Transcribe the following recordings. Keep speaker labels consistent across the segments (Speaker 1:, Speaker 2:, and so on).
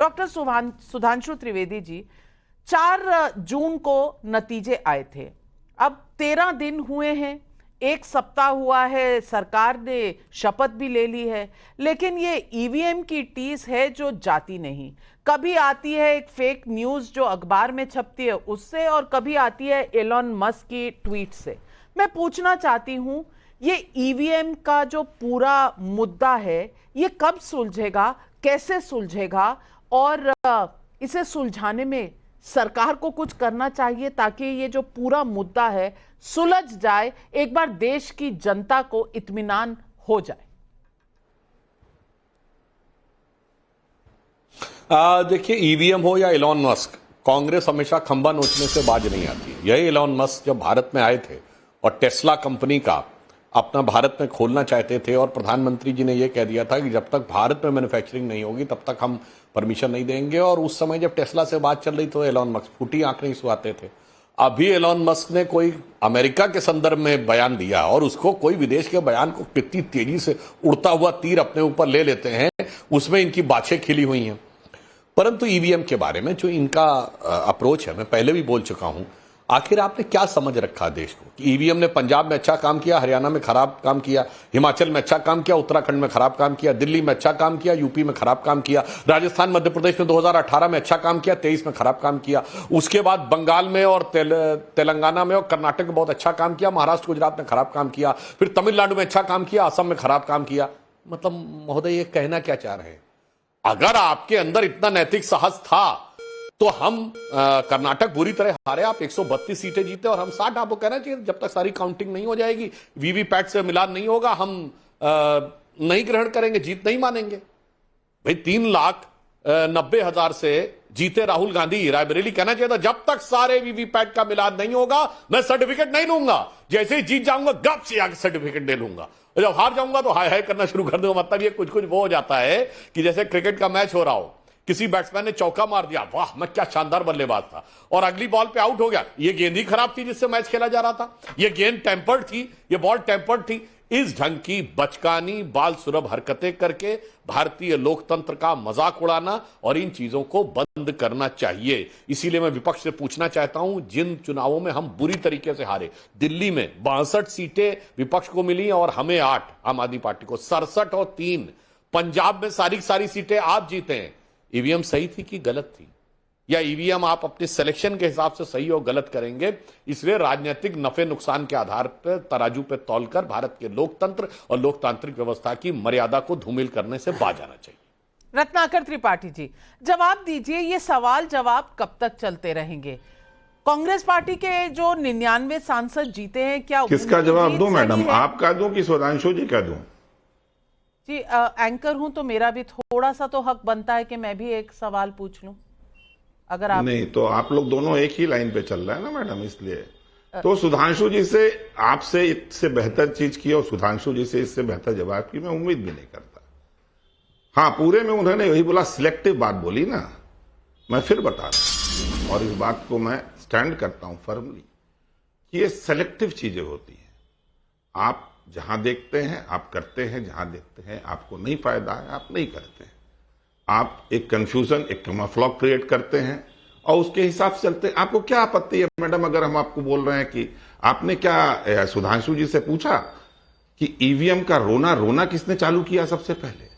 Speaker 1: Doctor Sudhanshu Trivedi ji, 4 जून को नतीजे आए थे। अब 13 दिन हुए हैं, 1 सप्ताह हुआ है, सरकार ने शपथ भी ले ली है, लेकिन ये ईवीएम की टीस है जो जाती नहीं। कभी आती है एक फेक न्यूज जो अखबार में छपती है उससे, और कभी आती है एलन मस्क की ट्वीट से। मैं पूछना चाहती हूं, ये ईवीएम का जो पूरा मुद्दा है ये कब सुलझेगा, कैसे सुलझेगा, और इसे सुलझाने में सरकार को कुछ करना चाहिए ताकि ये जो पूरा मुद्दा है सुलझ जाए, एक बार देश की जनता को इत्मीनान हो जाए।
Speaker 2: देखिए, ईवीएम हो या एलन मस्क, कांग्रेस हमेशा खंबा नोचने से बाज नहीं आती। यही एलन मस्क जब भारत में आए थे और टेस्ला कंपनी का अपना भारत में खोलना चाहते थे, और प्रधानमंत्री जी ने यह कह दिया था कि जब तक भारत में मैन्युफैक्चरिंग नहीं होगी तब तक हम परमिशन नहीं देंगे। और उस समय जब टेस्ला से बात चल रही तो एलन मस्क फूटी आंख नहीं सुहाते थे। अभी एलन मस्क ने कोई अमेरिका के संदर्भ में बयान दिया और उसको कोई विदेश के बयान को कितनी तेजी से उड़ता हुआ तीर अपने ऊपर ले लेते हैं, उसमें इनकी बाछें खिली हुई हैं। परंतु ईवीएम के बारे में जो इनका अप्रोच है, मैं पहले भी बोल चुका हूं, आखिर आपने क्या समझ रखा देश को कि ईवीएम ने पंजाब में अच्छा काम किया, हरियाणा में खराब काम किया, हिमाचल में अच्छा काम किया, उत्तराखंड में खराब काम किया, दिल्ली में अच्छा काम किया, यूपी में खराब काम किया, राजस्थान मध्य प्रदेश में 2018 में अच्छा काम किया, 23 में खराब काम किया, उसके बाद बंगाल में और तेलंगाना में और कर्नाटक में बहुत अच्छा काम किया, महाराष्ट्र गुजरात में खराब काम किया, फिर तमिलनाडु में अच्छा काम किया, असम में खराब काम किया। मतलब महोदय, ये कहना क्या चाह रहे हैं? अगर आपके अंदर इतना नैतिक साहस था तो हम कर्नाटक बुरी तरह हारे, आप 132 सीटें जीते और हम 60। आपको कहना चाहिए जब तक सारी काउंटिंग नहीं हो जाएगी, वीवीपैट से मिलान नहीं होगा, हम नहीं ग्रहण करेंगे, जीत नहीं मानेंगे। भाई 3,90,000 से जीते राहुल गांधी, रायबरेली कहना चाहिए था जब तक सारे वीवीपैट का मिलान नहीं होगा मैं सर्टिफिकेट नहीं लूंगा, जैसे ही जीत जाऊंगा गप से आगे सर्टिफिकेट दे लूंगा, जब हार जाऊंगा तो हाय हाय करना शुरू कर दूंगा। मतलब ये कुछ वो हो जाता है कि जैसे क्रिकेट का मैच हो रहा हो, किसी बैट्समैन ने चौका मार दिया, वाह मैं क्या शानदार बल्लेबाज था, और अगली बॉल पे आउट हो गया। ये गेंद ही खराब थी जिससे मैच खेला जा रहा था, ये गेंद टेम्पर्ड थी, ये बॉल टेम्पर्ड थी। इस ढंग की बचकानी बाल सुलभ हरकतें करके भारतीय लोकतंत्र का मजाक उड़ाना और इन चीजों को बंद करना चाहिए। इसीलिए मैं विपक्ष से पूछना चाहता हूं, जिन चुनावों में हम बुरी तरीके से हारे, दिल्ली में 62 सीटें विपक्ष को मिली और हमें 8, आम आदमी पार्टी को 67 और 3, पंजाब में सारी सीटें आप जीते हैं। ईवीएम सही थी कि गलत थी? या ईवीएम आप अपने सिलेक्शन के हिसाब से सही और गलत करेंगे? इसलिए राजनीतिक नफे नुकसान के आधार पर तराजू पर तौलकर भारत के लोकतंत्र और लोकतांत्रिक व्यवस्था की मर्यादा को धूमिल करने से बाज जाना चाहिए।
Speaker 1: रत्नाकर त्रिपाठी जी, जवाब दीजिए, ये सवाल जवाब कब तक चलते रहेंगे? कांग्रेस पार्टी के जो 99 सांसद जीते हैं, क्या
Speaker 3: किसका जवाब दूं मैडम? आपका दूं कि सुधांशु जी का दूं?
Speaker 1: जी, एंकर हूं तो मेरा भी थोड़ा सा तो हक बनता है कि मैं भी एक सवाल पूछ लूं, अगर आप
Speaker 3: नहीं तो आप लोग दोनों एक ही लाइन पे चल रहे हैं ना मैडम, इसलिए तो सुधांशु जी से आपसे इससे बेहतर चीज की और सुधांशु जी से इससे बेहतर जवाब की मैं उम्मीद भी नहीं करता। हाँ, पूरे में उन्होंने यही बोला, सिलेक्टिव बात बोली ना, मैं फिर बता रहा हूं और इस बात को मैं स्टैंड करता हूं फर्मली कि ये सिलेक्टिव चीजें होती हैं। आप जहां देखते हैं आप करते हैं, जहां देखते हैं आपको नहीं फायदा है आप नहीं करते हैं। आप एक कंफ्यूजन, एक कैमोफ्लेज क्रिएट करते हैं और उसके हिसाब से चलते हैं। आपको क्या आपत्ति है मैडम अगर हम आपको बोल रहे हैं कि आपने क्या सुधांशु जी से पूछा कि ईवीएम का रोना किसने चालू किया? सबसे पहले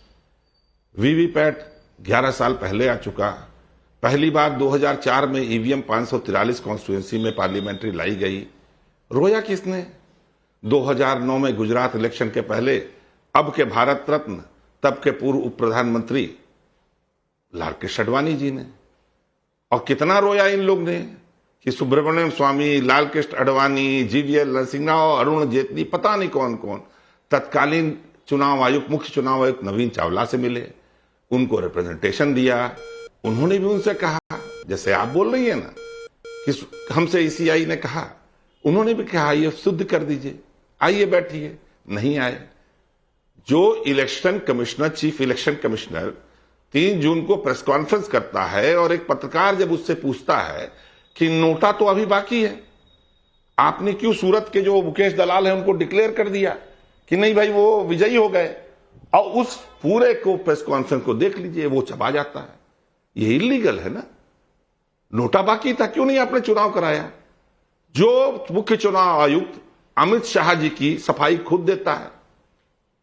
Speaker 3: वीवीपैट 11 साल पहले आ चुका। पहली बार 2004 में ईवीएम 543 कॉन्स्टिट्यूएंसी में पार्लियामेंट्री लाई गई। रोया किसने? 2009 में गुजरात इलेक्शन के पहले अब के भारत रत्न, तब के पूर्व उप प्रधानमंत्री लाल कृष्ण आडवाणी जी ने। और कितना रोया इन लोग ने कि सुब्रमण्यम स्वामी, लाल कृष्ण आडवाणी, जीवीएल नरसिम्हा, अरुण जेटली, पता नहीं कौन कौन तत्कालीन चुनाव आयुक्त, मुख्य चुनाव आयुक्त नवीन चावला से मिले, उनको रिप्रेजेंटेशन दिया। उन्होंने भी उनसे कहा, जैसे आप बोल रही है ना कि हमसे ईसीआई ने कहा, उन्होंने भी कहा ये शुद्ध कर दीजिए, आइए बैठिए, नहीं आए। जो election commissioner, chief election commissioner 3 जून को प्रेस कॉन्फ्रेंस करता है और एक पत्रकार जब उससे पूछता है कि नोटा तो अभी बाकी है, आपने क्यों सूरत के जो मुकेश दलाल है उनको डिक्लेयर कर दिया कि नहीं भाई वो विजयी हो गए, और उस पूरे को प्रेस कॉन्फ्रेंस को देख लीजिए, वो छपा जाता है। ये इलीगल है ना। नोटा बाकी था, क्यों नहीं आपने चुनाव कराया? जो मुख्य चुनाव आयुक्त अमित शाह जी की सफाई खुद देता है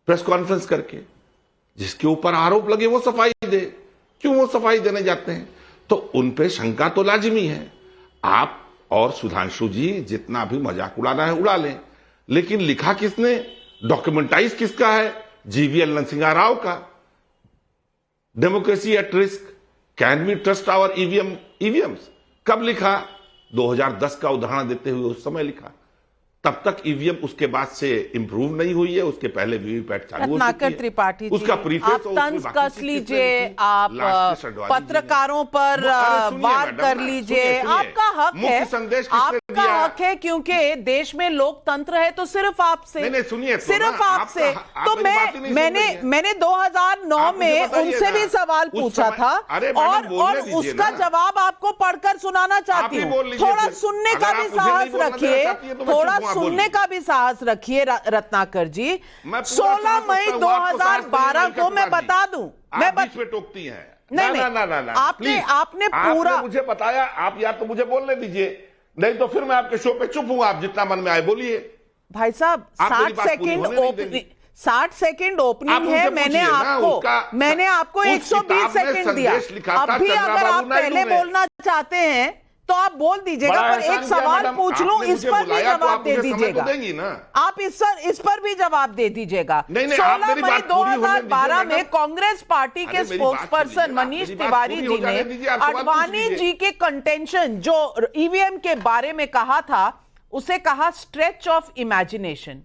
Speaker 3: प्रेस कॉन्फ्रेंस करके, जिसके ऊपर आरोप लगे वो सफाई दे, क्यों वो सफाई देने जाते हैं? तो उन पे शंका तो लाजिमी है। आप और सुधांशु जी जितना भी मजाक उड़ाना है उड़ा लें, लेकिन लिखा किसने, डॉक्यूमेंटाइज किसका है? जीवीएल नरसिंहा राव का। Democracy at risk, can we trust our EVMs, कब लिखा? 2010 का उदाहरण देते हुए उस समय लिखा। तब तक ईवीएम उसके बाद से इंप्रूव नहीं हुई है, उसके पहले वीवीपैट चालू हो चुकी है।
Speaker 1: त्रिपाठी जी,
Speaker 3: उसका प्रीफेस
Speaker 1: आप तंज कस लीजिए, आप पत्रकारों पर वार कर लीजिए, आपका हक है, आपका हक है, क्योंकि देश में लोकतंत्र है। तो सिर्फ आपसे,
Speaker 3: सुनिए,
Speaker 1: सिर्फ आपसे तो मैंने 2009 में उनसे भी सवाल पूछा था और उसका जवाब आपको पढ़कर सुनाना चाहती हूँ। थोड़ा सुनने का भी साहस रखिए, थोड़ा सुनने का भी साहस रखिए रत्नाकर जी। 16 मई 2012 को मैं बता दूं, मैं टोकती हैं। नहीं, आपने पूरा
Speaker 3: मुझे बताया। आप या तो मुझे बोलने दीजिए, नहीं तो फिर मैं आपके शो पे चुप हूं। आप जितना मन में आए बोलिए।
Speaker 1: भाई साहब, 60 सेकंड ओपनिंग है। मैंने आपको 120 सेकंड दिया। अभी अगर आप पहले बोलना चाहते हैं तो आप बोल दीजिएगा, पर एक सवाल पूछ लूं, इस पर भी जवाब दे दीजिएगा। आप इस पर भी जवाब दे दीजिएगा। 16 मई 2012 में कांग्रेस पार्टी के स्पोक्स पर्सन मनीष तिवारी जी ने आडवाणी जी के कंटेंशन जो ईवीएम के बारे में कहा था, उसे कहा stretch of imagination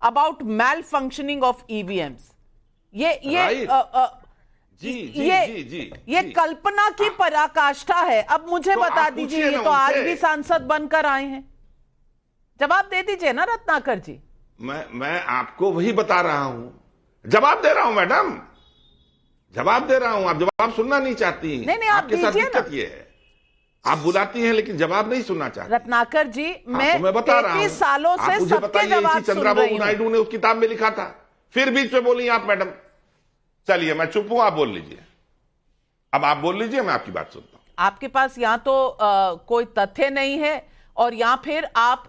Speaker 1: about malfunctioning of EVMs. ये कल्पना की पराकाष्ठा है। अब मुझे बता दीजिए, ये तो आज भी सांसद बनकर आए हैं, जवाब दे दीजिए ना रत्नाकर जी।
Speaker 3: मैं आपको वही बता रहा हूं, जवाब दे रहा हूं मैडम, जवाब दे रहा हूं। आप जवाब सुनना नहीं चाहती।
Speaker 1: नहीं, आप दीजिए ना।
Speaker 3: ये है, आप बुलाती हैं लेकिन जवाब नहीं सुनना चाहती।
Speaker 1: रत्नाकर जी, मैं
Speaker 3: बता रहा हूं,
Speaker 1: सालों से सबके जवाब
Speaker 3: चंद्रबाबू नायडू ने उस किताब में लिखा था। फिर बीच में बोली आप मैडम। चलिए मैं चुप हूं, आप बोल लीजिए। अब आप बोल लीजिए, मैं आपकी बात सुनता हूं।
Speaker 1: आपके पास यहाँ तो कोई तथ्य नहीं है, और यहाँ फिर आप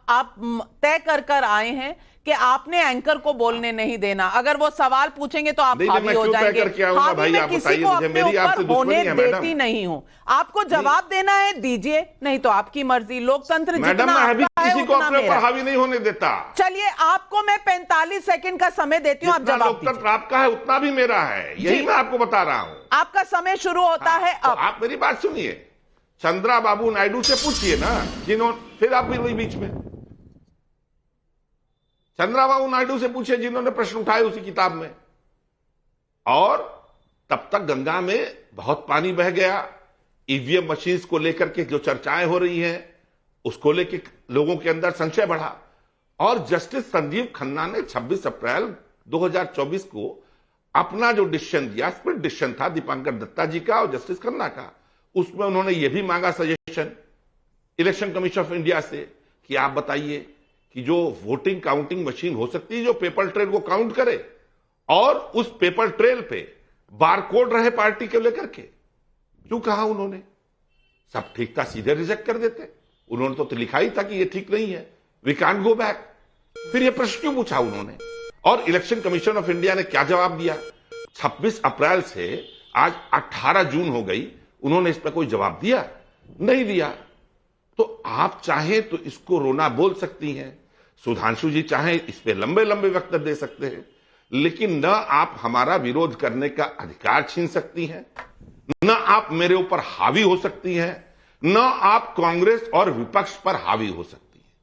Speaker 1: तय कर आए हैं कि आपने एंकर को बोलने नहीं देना। अगर वो सवाल पूछेंगे तो आप हावी हो जाएंगे। हावी मैं किसी को अपने ऊपर होने देती नहीं हूं। आपको जवाब देना है दीजिए, नहीं तो आपकी मर्जी। लोकतंत्र जितना आपका है उतना मेरा।
Speaker 3: हावी नहीं होने देता।
Speaker 1: चलिए, आपको मैं 45 सेकंड का समय देती हूँ, आप जवाब दीजिए।
Speaker 3: लोकतंत्र आपका है उतना भी मेरा है, यही मैं आपको बता रहा हूँ।
Speaker 1: आपका समय शुरू होता है अब।
Speaker 3: आप मेरी बात सुनिए, चंद्रबाबू नायडू से पूछिए ना, जिन्होंने, फिर आप भी बीच में चंद्रबाबू नायडू से पूछे जिन्होंने प्रश्न उठाए उसी किताब में। और तब तक गंगा में बहुत पानी बह गया। ईवीएम मशीन्स को लेकर के जो चर्चाएं हो रही हैं, उसको लेकर लोगों के अंदर संशय बढ़ा। और जस्टिस संजीव खन्ना ने 26 अप्रैल 2024 को अपना जो डिसीजन दिया, स्प्लिट डिसीजन था दीपांकर दत्ता जी का और जस्टिस खन्ना का, उसमें उन्होंने यह भी मांगा suggestion election commission of India से कि आप बताइए कि जो वोटिंग काउंटिंग मशीन हो सकती है जो पेपर ट्रेल को काउंट करे, और उस पेपर ट्रेल पे बारकोड रहे पार्टी के लेकर के, क्यों कहा उन्होंने? सब ठीक था, सीधे रिजेक्ट कर देते। उन्होंने तो लिखा ही था कि ये ठीक नहीं है, वी कांट गो बैक। फिर ये प्रश्न क्यों पूछा उन्होंने? और इलेक्शन कमीशन ऑफ इंडिया ने क्या जवाब दिया? 26 अप्रैल से आज 18 जून हो गई, उन्होंने इस पर कोई जवाब दिया? नहीं दिया। तो आप चाहें तो इसको रोना बोल सकती हैं, सुधांशु जी चाहें इस पे लंबे लंबे वक्तव्य दे सकते हैं, लेकिन न आप हमारा विरोध करने का अधिकार छीन सकती हैं, न आप मेरे ऊपर हावी हो सकती हैं, न आप कांग्रेस और विपक्ष पर हावी हो सकती हैं।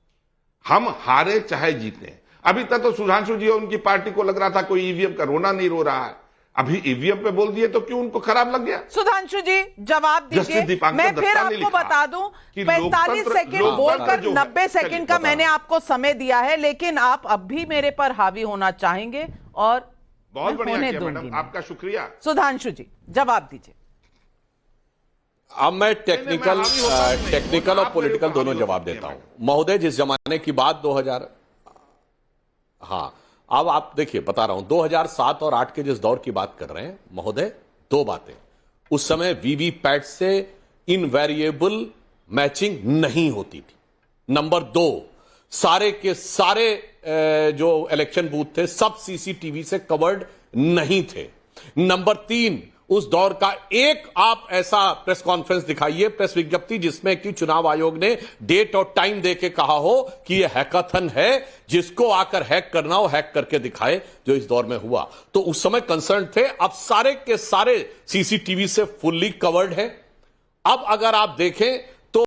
Speaker 3: हम हारे चाहे जीते। अभी तक तो सुधांशु जी और उनकी पार्टी को लग रहा था कोई ईवीएम का रोना नहीं रो रहा है, अभी ईवीएम पे बोल दिए तो क्यों उनको खराब लग गया?
Speaker 1: सुधांशु जी जवाब दीजिए। मैं फिर आपको बता दूं, 45 सेकंड बोलकर 90 सेकंड का मैंने आपको समय दिया है, लेकिन आप अब भी मेरे पर हावी होना चाहेंगे और
Speaker 3: बहुत बढ़िया किया मैडम, आपका शुक्रिया।
Speaker 1: सुधांशु जी जवाब दीजिए।
Speaker 2: अब मैं टेक्निकल और पॉलिटिकल दोनों जवाब देता हूं। महोदय, जिस जमाने की बात 2000, हाँ अब आप देखिए, बता रहा हूं 2007 और 8 के जिस दौर की बात कर रहे हैं महोदय, दो बातें। उस समय वीवीपैट से इनवेरिएबल मैचिंग नहीं होती थी। नंबर 2, सारे के सारे जो इलेक्शन बूथ थे सब सीसीटीवी से कवर्ड नहीं थे। नंबर 3, उस दौर का एक आप ऐसा प्रेस कॉन्फ्रेंस दिखाइए, प्रेस विज्ञप्ति, जिसमें कि चुनाव आयोग ने डेट और टाइम देके कहा हो कि यह हैकाथन है, जिसको आकर हैक करना हो हैक करके दिखाए, जो इस दौर में हुआ। तो उस समय कंसर्न थे, अब सारे के सारे सीसीटीवी से फुल्ली कवर्ड है। अब अगर आप देखें तो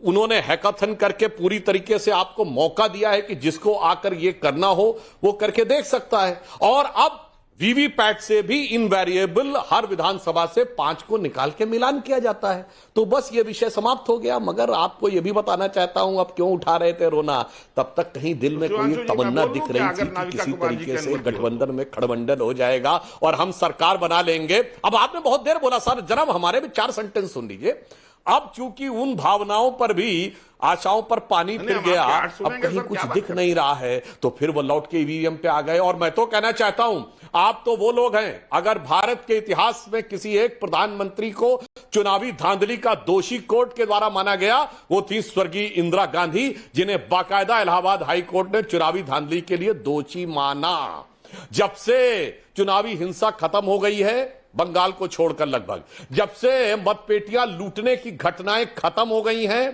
Speaker 2: उन्होंने हैकाथन करके पूरी तरीके से आपको मौका दिया है कि जिसको आकर यह करना हो वो करके देख सकता है। और अब वीवीपैट से भी इनवेरिएबल हर विधानसभा से 5 को निकाल के मिलान किया जाता है। तो बस ये विषय समाप्त हो गया। मगर आपको यह भी बताना चाहता हूं, अब क्यों उठा रहे थे रोना, तब तक कहीं दिल में कोई तमन्ना दिख रही थी कि किसी तरीके से गठबंधन में खड़बंडल हो जाएगा और हम सरकार बना लेंगे। अब आपने बहुत देर बोला सर, जनाब हमारे भी 4 सेंटेंस सुन लीजिए। अब चूंकि उन भावनाओं पर भी, आशाओं पर पानी फिर गया, अब कहीं कुछ दिख नहीं रहा है, तो फिर वो लौट के ईवीएम पे आ गए। और मैं तो कहना चाहता हूं, आप तो वो लोग हैं, अगर भारत के इतिहास में किसी एक प्रधानमंत्री को चुनावी धांधली का दोषी कोर्ट के द्वारा माना गया, वो थी स्वर्गीय इंदिरा गांधी, जिन्हें बाकायदा इलाहाबाद हाई कोर्ट ने चुनावी धांधली के लिए दोषी माना। जब से चुनावी हिंसा खत्म हो गई है, बंगाल को छोड़कर लगभग, जब से मतपेटियां लूटने की घटनाएं खत्म हो गई हैं,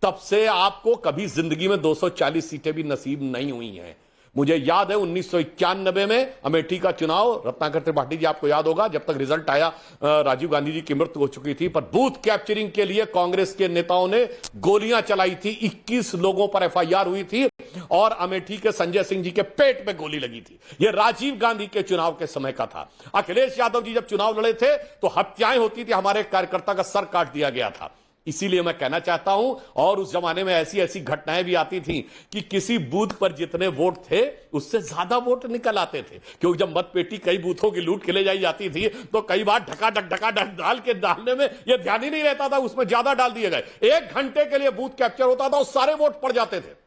Speaker 2: तब से आपको कभी जिंदगी में 240 सीटें भी नसीब नहीं हुई हैं। मुझे याद है 1991 में अमेठी का चुनाव, रत्नाकर त्रिपाठी जी आपको याद होगा, जब तक रिजल्ट आया राजीव गांधी जी की मृत्यु हो चुकी थी, पर बूथ कैप्चरिंग के लिए कांग्रेस के नेताओं ने गोलियां चलाई थी। 21 लोगों पर एफआईआर हुई थी और अमेठी के संजय सिंह जी के पेट में गोली लगी थी। यह राजीव गांधी के चुनाव के समय का था। अखिलेश यादव जी जब चुनाव लड़े थे तो हत्याएं होती थी, हमारे कार्यकर्ता का सर काट दिया गया था। इसीलिए मैं कहना चाहता हूं, और उस जमाने में ऐसी ऐसी घटनाएं भी आती थी कि किसी बूथ पर जितने वोट थे उससे ज्यादा वोट निकल आते थे, क्योंकि जब मतपेटी कई बूथों की लूट के ले जाई जाती थी तो कई बार ढकाढक डाल के डालने में यह ध्यान ही नहीं रहता था, उसमें ज्यादा डाल दिए गए। 1 घंटे के लिए बूथ कैप्चर होता था और सारे वोट पड़ जाते थे।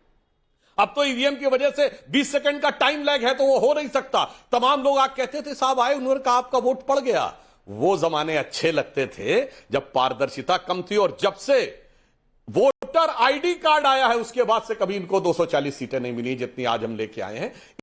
Speaker 2: अब तो ईवीएम की वजह से 20 सेकंड का टाइम लैग है, तो वो हो नहीं सकता। तमाम लोग आके कहते थे साहब आए, उन्होंने कहा आपका वोट पड़ गया। वो जमाने अच्छे लगते थे जब पारदर्शिता कम थी, और जब से वोटर आईडी कार्ड आया है उसके बाद से कभी इनको 240 सीटें नहीं मिली जितनी आज हम लेके आए हैं।